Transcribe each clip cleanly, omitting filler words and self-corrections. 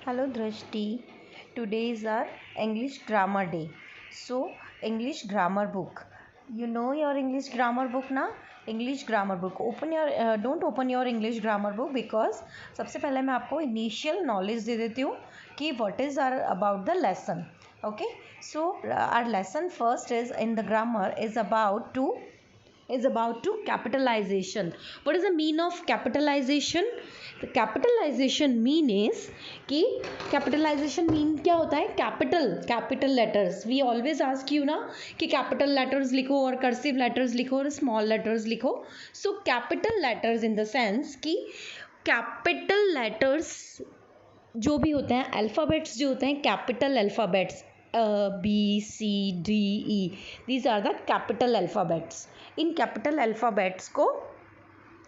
Hello Drashti. Today is our English grammar day. So English grammar book. You know your English grammar book ना? English grammar book. Don't open your English grammar book because सबसे पहले मैं आपको initial knowledge दे देती हूँ कि what is our about the lesson. Okay. So our lesson first is in the grammar is about to capitalization. What is the mean of capitalization? The capitalization mean is कि capitalization mean क्या होता है? Capital letters. We always ask you ना कि capital letters लिखो और cursive letters लिखो और small letters लिखो. So capital letters in the sense कि capital letters जो भी होते हैं, alphabets जो होते हैं, capital alphabets B, C, D, E. These are the capital alphabets. In capital alphabets को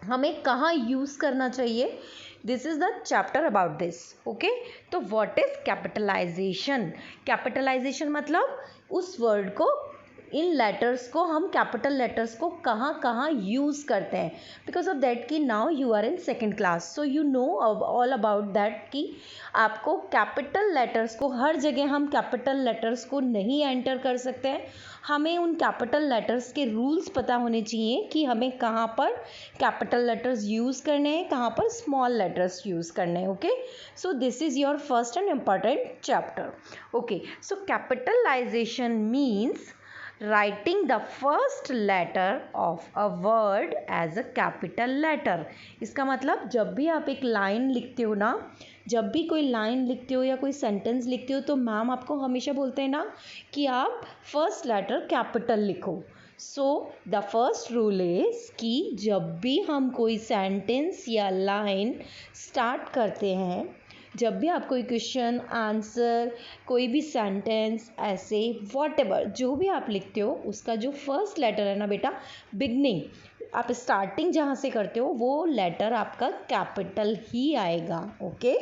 हमें कहाँ यूज़ करना चाहिए? This is the chapter about this. Okay, तो व्हाट इज कैपिटलाइजेशन? कैपिटलाइजेशन मतलब उस वर्ड को, इन लेटर्स को, हम कैपिटल लेटर्स को कहाँ कहाँ यूज़ करते हैं. बिकॉज ऑफ दैट कि now you are in second class, so you know all about that कि आपको कैपिटल लेटर्स को, हर जगह हम कैपिटल लेटर्स को नहीं एंटर कर सकते हैं. हमें उन कैपिटल लेटर्स के रूल्स पता होने चाहिए कि हमें कहाँ पर कैपिटल लेटर्स यूज़ करने हैं, कहाँ पर स्मॉल लेटर्स यूज़ करने हैं. Okay, so this is your first and important chapter. Okay, so capitalisation means writing the first letter of a word as a capital letter. इसका मतलब जब भी आप एक लाइन लिखते हो ना, जब भी कोई लाइन लिखते हो या कोई सेंटेंस लिखते हो तो मैम आपको हमेशा बोलते हैं ना कि आप फर्स्ट लेटर कैपिटल लिखो. So the first rule is कि जब भी हम कोई सेंटेंस या लाइन स्टार्ट करते हैं, जब भी आप कोई क्वेश्चन आंसर, कोई भी सेंटेंस, ऐसे वॉटएवर जो भी आप लिखते हो, उसका जो फर्स्ट लेटर है ना बेटा, बिगनिंग, आप स्टार्टिंग जहाँ से करते हो वो लेटर आपका कैपिटल ही आएगा. ओके,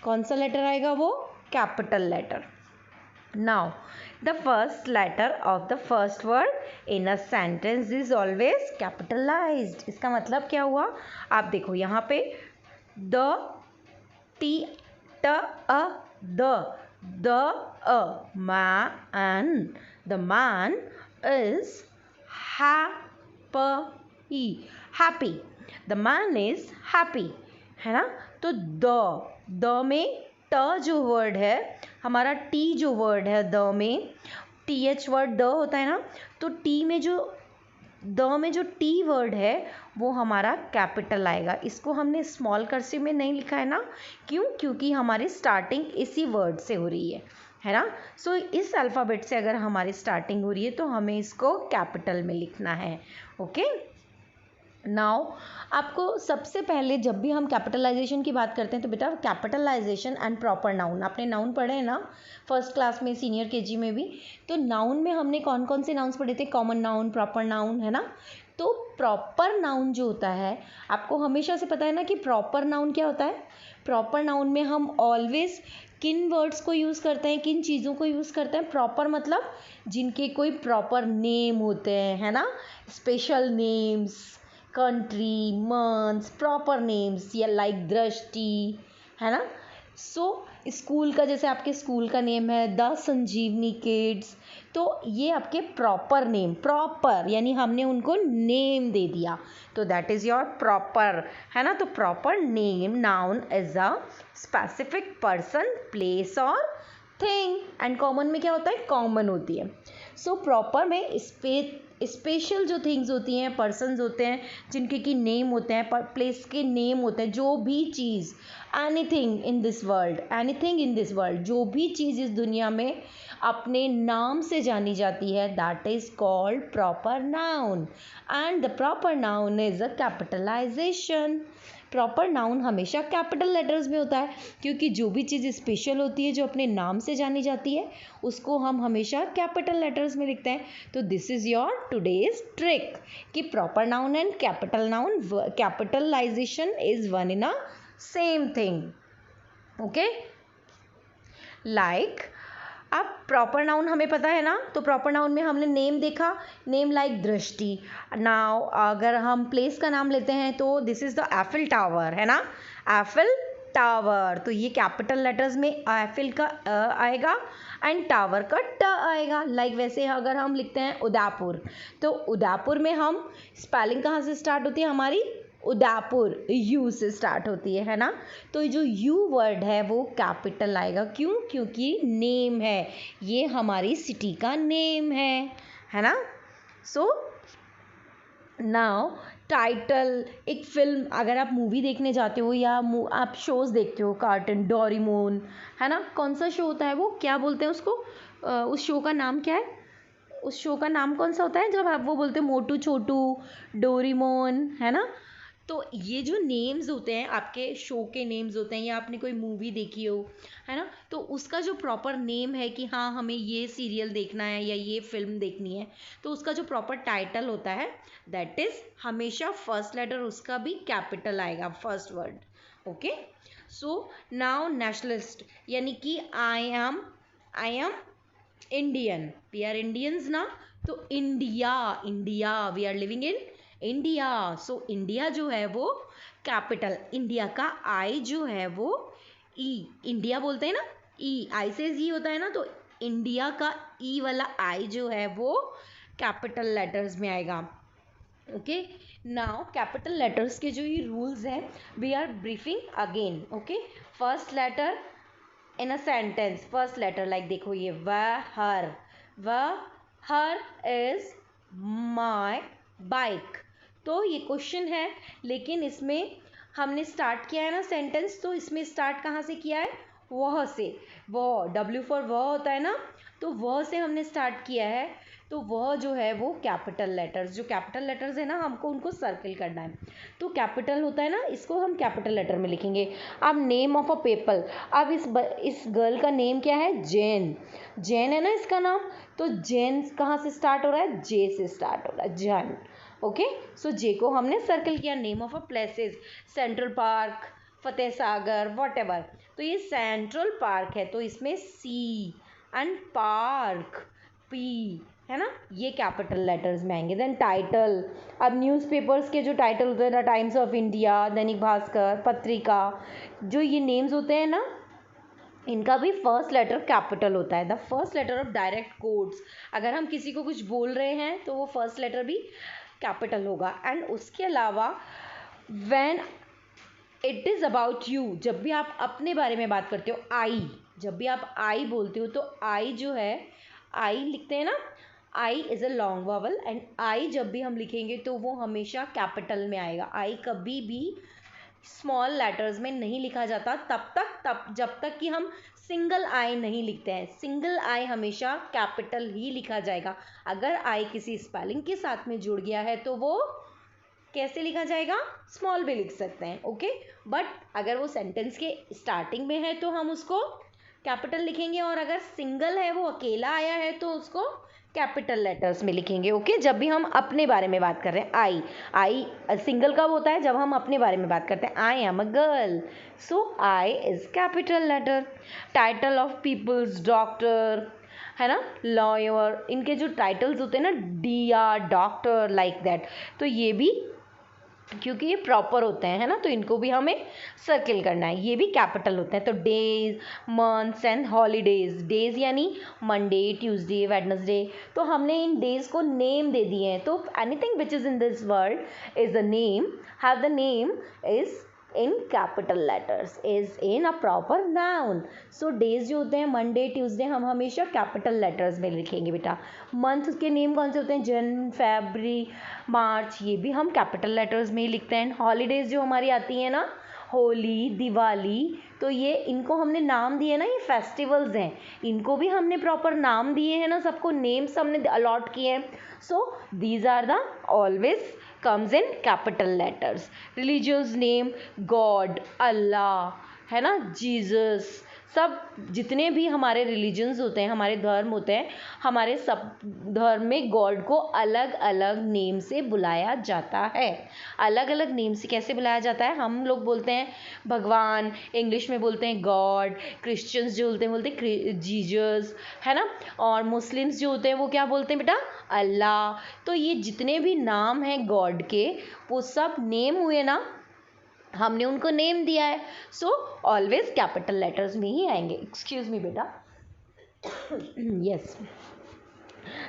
कौन सा लेटर आएगा? वो capital letter. Now the first letter of the first word in a sentence is always capitalised. इसका मतलब क्या हुआ? आप देखो यहाँ पे the, T, man. The man is happy. The man is happy, है ना? तो द में ट जो वर्ड है, हमारा टी जो वर्ड है, द में TH वर्ड द होता है ना, तो द में जो टी वर्ड है वो हमारा कैपिटल आएगा. इसको हमने स्मॉल कर्सिव में नहीं लिखा है ना. क्यों? क्योंकि हमारी स्टार्टिंग इसी वर्ड से हो रही है ना. सो इस अल्फ़ाबेट से अगर हमारी स्टार्टिंग हो रही है तो हमें इसको कैपिटल में लिखना है. ओके, नाउ आपको सबसे पहले जब भी हम कैपिटलाइजेशन की बात करते हैं तो बेटा कैपिटलाइजेशन एंड प्रॉपर नाउन, आपने नाउन पढ़े हैं ना फर्स्ट क्लास में, सीनियर केजी में भी. तो नाउन में हमने कौन कौन से नाउन्स पढ़े थे? कॉमन नाउन, प्रॉपर नाउन, है ना. तो प्रॉपर नाउन जो होता है, आपको हमेशा से पता है ना कि प्रॉपर नाउन क्या होता है. प्रॉपर नाउन में हम ऑलवेज किन वर्ड्स को यूज़ करते हैं, किन चीज़ों को यूज़ करते हैं? प्रॉपर मतलब जिनके कोई प्रॉपर नेम होते हैं, है ना. Special names, country, months, proper names, या लाइक दृष्टि, है ना. सो स्कूल का, जैसे आपके स्कूल का नेम है द संजीवनी किड्स, तो ये आपके प्रॉपर नेम, प्रॉपर यानी हमने उनको नेम दे दिया, तो दैट इज़ योर प्रॉपर, है ना. तो proper name, noun is a specific person, place और थिंग. एंड कॉमन में क्या होता है? कॉमन होती है. सो प्रॉपर में स्पेशल जो थिंग्स होती हैं, पर्सन्स होते हैं जिनके की नेम होते हैं, प्लेस के नेम होते हैं. जो भी चीज़, एनीथिंग इन दिस वर्ल्ड, जो भी चीज़ इस दुनिया में अपने नाम से जानी जाती है, that is called proper noun. And the proper noun is a capitalisation. Proper noun हमेशा कैपिटल लेटर्स में होता है क्योंकि जो भी चीज़ स्पेशल होती है, जो अपने नाम से जानी जाती है, उसको हम हमेशा कैपिटल लेटर्स में लिखते हैं. तो this is your today's trick कि proper noun and capital noun, capitalization is one in a same thing. Okay, like अब प्रॉपर नाउन हमें पता है ना, तो प्रॉपर नाउन में हमने नेम देखा, नेम लाइक दृष्टि. नाउ अगर हम प्लेस का नाम लेते हैं तो this is the Eiffel tower, है ना. एफिल टावर, तो ये कैपिटल लेटर्स में एफिल का आएगा एंड टावर का ट आएगा। लाइक वैसे अगर हम लिखते हैं उदयपुर, तो उदयपुर में हम स्पेलिंग कहाँ से स्टार्ट होती है हमारी, उदयपुर यू से स्टार्ट होती है ना। तो जो यू वर्ड है वो कैपिटल आएगा, क्यों, क्योंकि नेम है, ये हमारी सिटी का नेम है ना। सो नाउ टाइटल, एक फिल्म, अगर आप मूवी देखने जाते हो या आप शोज़ देखते हो, कार्टून डोरेमोन है ना, कौन सा शो होता है वो, क्या बोलते हैं उसको, उस शो का नाम क्या है, उस शो का नाम कौन सा होता है जब आप वो बोलते हैं मोटू छोटू, डोरेमोन, है ना। तो ये जो नेम्स होते हैं आपके शो के नेम्स होते हैं, या आपने कोई मूवी देखी हो, है ना, तो उसका जो प्रॉपर नेम है कि हाँ हमें ये सीरियल देखना है या ये फिल्म देखनी है, तो उसका जो प्रॉपर टाइटल होता है दैट इज हमेशा फर्स्ट लेटर उसका भी कैपिटल आएगा, first word. Okay, so now nationalist, यानी कि I am Indian, we are Indians ना, तो India we are living in India. So India जो है वो कैपिटल, इंडिया का आई जो है वो ई, इंडिया बोलते हैं ना, ई आई से जी होता है ना, तो इंडिया का ई वाला आई जो है वो कैपिटल लेटर्स में आएगा। ओके, नाउ कैपिटल लेटर्स के जो ये रूल्स हैं we are briefing again. Okay, first letter in a sentence, first letter like देखो ये वह हर इज माई बाइक, तो ये क्वेश्चन है, लेकिन इसमें हमने स्टार्ट किया है ना सेंटेंस, तो इसमें स्टार्ट कहाँ से किया है, वह से, वह डब्ल्यू फॉर वह होता है ना, तो वह से हमने स्टार्ट किया है, तो वह जो है वो कैपिटल लेटर्स, जो कैपिटल लेटर्स है ना हमको उनको सर्किल करना है, तो कैपिटल होता है ना, इसको हम कैपिटल लेटर में लिखेंगे। अब नेम ऑफ अ पीपल, अब इस गर्ल का नेम क्या है, जैन है ना इसका नाम, तो जैन कहाँ से स्टार्ट हो रहा है, जे से स्टार्ट हो रहा है, जैन। ओके, सो जे को हमने सर्कल किया। Name of a places, central park, Fateh Sagar, what ever, तो ये सेंट्रल पार्क है, तो इसमें सी एंड पार्क पी, है ना, ये कैपिटल लेटर्स में आएंगे। देन टाइटल, अब न्यूज़पेपर्स के जो टाइटल होते हैं the times of India, Dainik Bhaskar, पत्रिका, जो ये नेम्स होते हैं ना, इनका भी फर्स्ट लेटर कैपिटल होता है। The first letter of direct quotes, अगर हम किसी को कुछ बोल रहे हैं तो वो फर्स्ट लेटर भी कैपिटल होगा। एंड उसके अलावा when it is about you, जब भी आप अपने बारे में बात करते हो, आई, जब भी आप आई बोलते हो, तो आई जो है, आई लिखते हैं ना, I is a long vowel, and I जब भी हम लिखेंगे तो वो हमेशा कैपिटल में आएगा। आई कभी भी स्मॉल लेटर्स में नहीं लिखा जाता तब जब तक कि हम सिंगल आई नहीं लिखते हैं। सिंगल आई हमेशा कैपिटल ही लिखा जाएगा। अगर आई किसी स्पेलिंग के साथ में जुड़ गया है तो वो कैसे लिखा जाएगा, स्मॉल भी लिख सकते हैं। ओके, बट अगर वो सेंटेंस के स्टार्टिंग में है तो हम उसको कैपिटल लिखेंगे, और अगर सिंगल है, वो अकेला आया है, तो उसको कैपिटल लेटर्स में लिखेंगे। ओके, जब भी हम अपने बारे में बात कर रहे हैं, आई सिंगल कब होता है, जब हम अपने बारे में बात करते हैं, I am a girl, so I is capital letter. Title of peoples, doctor, है ना, लॉयर, इनके जो टाइटल्स होते हैं ना, डिया, डॉक्टर, लाइक दैट, तो ये भी क्योंकि ये प्रॉपर होते हैं, है ना, तो इनको भी हमें सर्किल करना है, ये भी कैपिटल होते हैं। तो days, months and holidays, days यानी मंडे, ट्यूसडे, वेडनेसडे, तो हमने इन डेज को नेम दे दिए हैं, तो anything which is in this world is the name, have the name is in capital letters, is in a proper noun. So days जो होते हैं मंडे, ट्यूसडे, हम हमेशा कैपिटल लेटर्स में लिखेंगे बेटा। मंथ के नेम कौन से होते हैं, जन, फरवरी, मार्च, ये भी हम कैपिटल लेटर्स में ही लिखते हैं। हॉलीडेज जो हमारी आती है ना, होली, दिवाली, तो ये इनको हमने नाम दिए ना, ये फेस्टिवल्स हैं, इनको भी हमने प्रॉपर नाम दिए हैं ना, सबको नेम्स हमने अलॉट किए हैं। So these are the always comes in capital letters. Religious name, God, Allah, है ना, जीसस, सब जितने भी हमारे रिलीजन्स होते हैं, हमारे धर्म होते हैं, हमारे सब धर्म में गॉड को अलग अलग नेम से बुलाया जाता है। अलग अलग नेम से कैसे बुलाया जाता है, हम लोग बोलते हैं भगवान, इंग्लिश में बोलते हैं गॉड, क्रिश्चियंस जो बोलते हैं जीसस, है ना, और मुस्लिम्स जो होते हैं वो क्या बोलते हैं बेटा, अल्लाह। तो ये जितने भी नाम हैं गॉड के, वो सब नेम हुए ना, हमने उनको नेम दिया है, सो ऑलवेज कैपिटल लेटर्स में ही आएंगे. एक्सक्यूज मी बेटा. यस.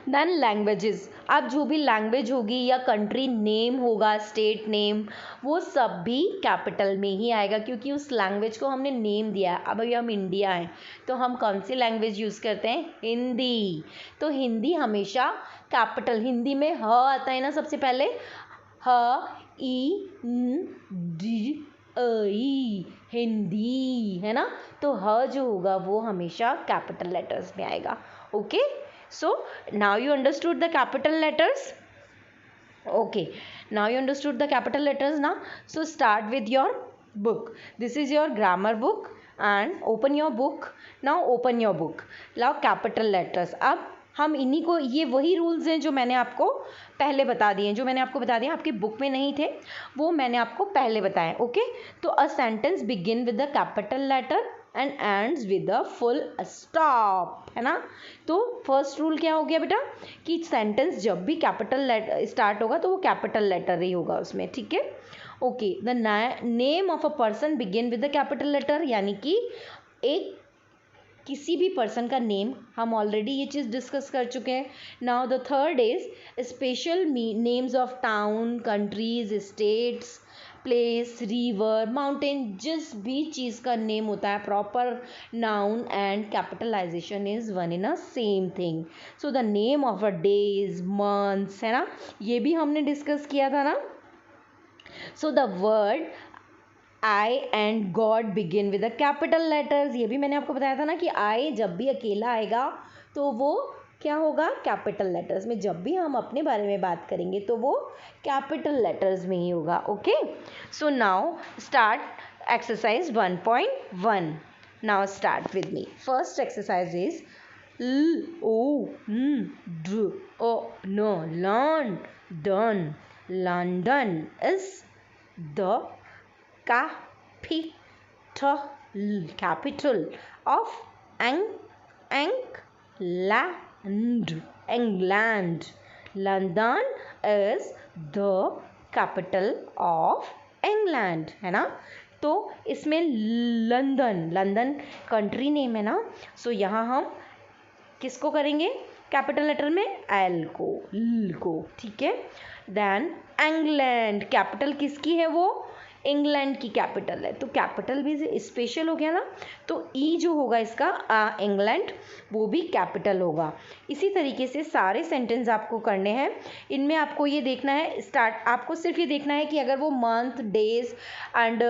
Then languages. अब जो भी लैंग्वेज होगी या कंट्री नेम होगा, स्टेट नेम, वो सब भी कैपिटल में ही आएगा क्योंकि उस लैंग्वेज को हमने नेम दिया है. अब अभी हम इंडिया हैं तो हम कौन सी लैंग्वेज यूज़ करते हैं? हिंदी. तो हिंदी हमेशा कैपिटल. हिंदी में ह आता है ना सबसे पहले, ह ई न डी ई, हिंदी, है ना. तो ह जो होगा वो हमेशा कैपिटल लेटर्स में आएगा. Okay. So now you understood the capital letters. Okay, now you understood the capital letters now. So start with your book. This is your grammar book and open your book. Now open your book. Now capital letters. अब हम इन्हीं को, ये वही rules हैं जो मैंने आपको पहले बता दिए, जो मैंने आपको बता दिए आपकी बुक में नहीं थे, वो मैंने आपको पहले बताए. ओके. तो a sentence begin with the capital letter and ends with a full stop, है ना. तो फर्स्ट रूल क्या हो गया बेटा कि सेंटेंस जब भी कैपिटल लेटर स्टार्ट होगा तो वो कैपिटल लेटर ही होगा उसमें. ठीक है. Okay. The name of a person begin with the capital letter, यानी कि एक किसी भी पर्सन का नेम, हम ऑलरेडी ये चीज़ डिस्कस कर चुके हैं. Now the third is special names of town, countries, states, place, river, mountain, जिस भी चीज़ का नेम होता है proper noun and capitalisation is one in a same thing. So the name of a days, months, है ना, ये भी हमने डिस्कस किया था ना. So the word I and God begin with the capital letters. ये भी मैंने आपको बताया था ना कि आई जब भी अकेला आएगा तो वो क्या होगा? कैपिटल लेटर्स में. जब भी हम अपने बारे में बात करेंगे तो वो कैपिटल लेटर्स में ही होगा. Okay. So now start exercise 1.1. Now start with me. First exercise is learn, done. London is the capital of England. London is the capital of England, है ना. तो इसमें लंदन कंट्री नेम है ना. सो यहाँ हम किसको करेंगे कैपिटल लेटर में? एल को. ठीक है. देन इंग्लैंड, कैपिटल किसकी है? वो इंग्लैंड की कैपिटल है. तो कैपिटल भी स्पेशल हो गया ना. तो ई जो होगा इसका इंग्लैंड, वो भी कैपिटल होगा. इसी तरीके से सारे सेंटेंस आपको करने हैं. इनमें आपको ये देखना है, आपको सिर्फ ये देखना है कि अगर वो मंथ, डेज एंड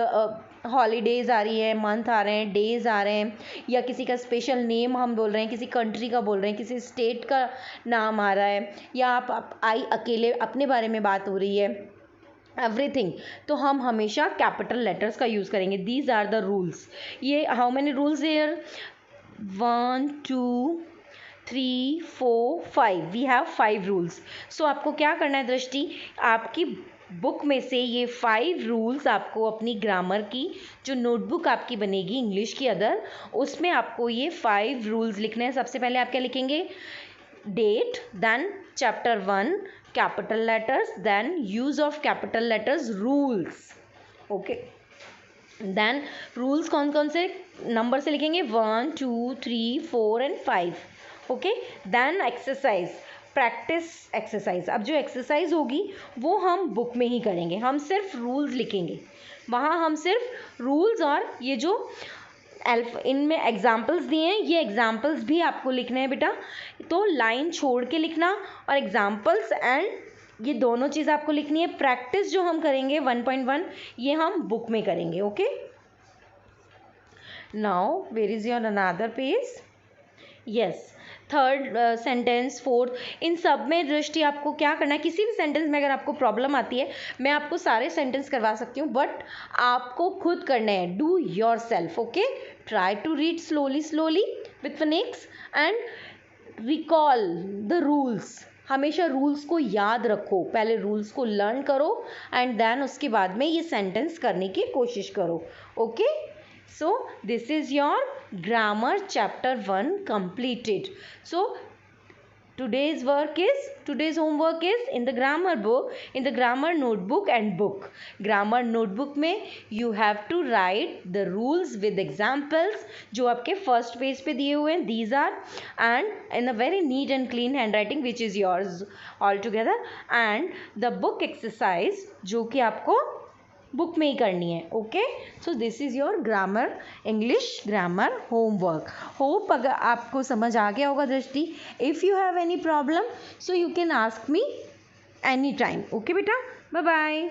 हॉलीडेज आ रही है, मंथ आ रहे हैं, डेज आ रहे हैं, या किसी का स्पेशल नेम हम बोल रहे हैं, किसी कंट्री का बोल रहे हैं, किसी स्टेट का नाम आ रहा है, या आप आई अकेले अपने बारे में बात हो रही है, एवरीथिंग, तो हम हमेशा कैपिटल लेटर्स का यूज़ करेंगे. These are the rules. ये how many rules here? 1 2 3 4 5. We have 5 rules. So आपको क्या करना है दृष्टि, आपकी बुक में से ये 5 रूल्स आपको अपनी ग्रामर की जो नोटबुक आपकी बनेगी इंग्लिश की अदर, उसमें आपको ये 5 रूल्स लिखने हैं. सबसे पहले आप क्या लिखेंगे? Date, then chapter 1 capital letters, then use of capital letters, rules. okay, then rules कौन कौन से नंबर से लिखेंगे? 1 2 3 4 and 5. okay, then exercise, practice exercise. अब जो एक्सरसाइज होगी वो हम बुक में ही करेंगे. हम सिर्फ रूल्स लिखेंगे वहाँ, हम सिर्फ रूल्स और ये जो इनमें एग्जाम्पल्स दिए हैं, ये एग्जाम्पल्स भी आपको लिखने हैं बेटा. तो लाइन छोड़ के लिखना, और एग्जाम्पल्स एंड ये दोनों चीज़ आपको लिखनी है. प्रैक्टिस जो हम करेंगे 1.1 ये हम बुक में करेंगे. Okay. Now where is your another page? Yes. Third sentence, fourth, इन सब में दृष्टि आपको क्या करना है, किसी भी सेंटेंस में अगर आपको प्रॉब्लम आती है, मैं आपको सारे सेंटेंस करवा सकती हूँ, बट आपको खुद करने हैं. Do yourself. Okay. Try to read slowly with phonics and recall the rules. हमेशा रूल्स को याद रखो. पहले रूल्स को लर्न करो एंड देन उसके बाद में ये सेंटेंस करने की कोशिश करो. Okay. So this is your grammar chapter 1 completed. So Today's homework is in the grammar book, in the grammar notebook and book. Grammar notebook में you have to write the rules with examples जो आपके first page पे दिए हुए हैं, these are, and in a very neat and clean handwriting which is yours all together, and the book exercise जो कि आपको बुक में ही करनी है. Okay, so this is your grammar, English grammar homework. Hope अगर आपको समझ आ गया होगा दृष्टि. If you have any problem so you can ask me any time. Okay बेटा, बाय बाय.